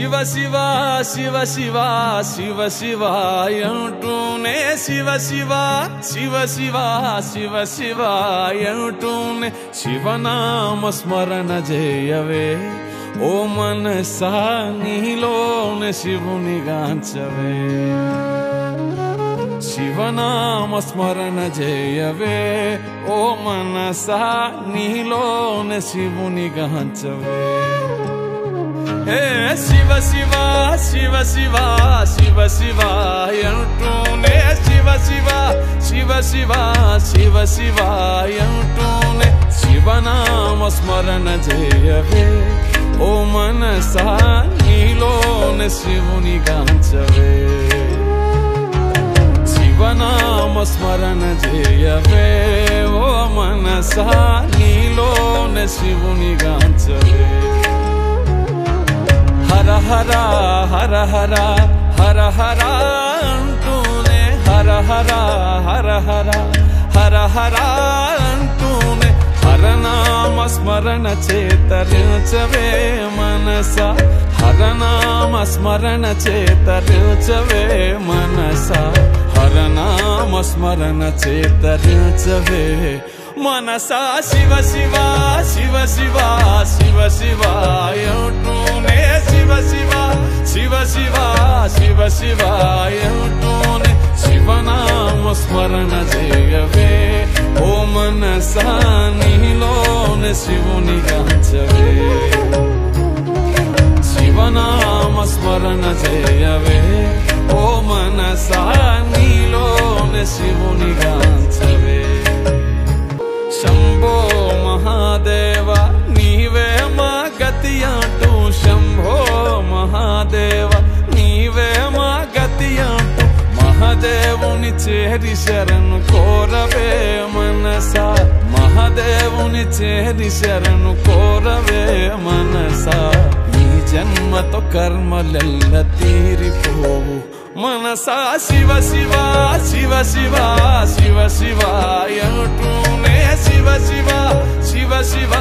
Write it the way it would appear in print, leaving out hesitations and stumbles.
శివ శివ శివ శివ శివ శివ అంటూనే శివ శివ శివ శివ శివ శివ అంటూనే శివనామ స్మరణ చేయవే ఓ మనసా నీలోనే శివుని గాంచవే శివనామ స్మరణ చేయవే ఓ మనసా నీలోనే శివుని గాంచవే శివ శివ శివ శివ శివ శివ అంటూనే శివ శివ శివ శివ శివ శివ అంటూనే శివనామ స్మరణ చేయవే ఓ మనసా నీలోనే శివుని గాంచవే శివనామ స్మరణ చేయవే ఓ మనసా నీలోనే శివుని గాంచవే హర హర హర హర హర హర అంటూనే హర హర హర హర హర హర అంటూనే హరనామ స్మరణ చేతరించవే మనసా హరనామ స్మరణ చేతరించవే మనసా హరనామ స్మరణ చేతరించవే మనసా శివ శివ శివ శివ శివ శివ అంటూనే శివ శివ శివ శివ శివ శివ అంటూనే శివనామ స్మరణ చేయవే ఓ మనసా నీలోనే శివుని గాంచవే శివనామ స్మరణ చేయవే ఓ మనసా నీలోనే శివుని గాంచవే శంభో మహాదేవ నీవే మా గతి అంటూ శంభో మహాదేవ నీవే మా గతి అంటూ మహాదేవుని చేరి శరణు కోరవే మనసా మహాదేవుని చేరి శరణు కోరవే మనసా ఈ జన్మతో కర్మలెల్ల తీరిపోవు మనసా శివ శివ శివ శివ శివ శివ అంటూనే శివ శివ శివ శివ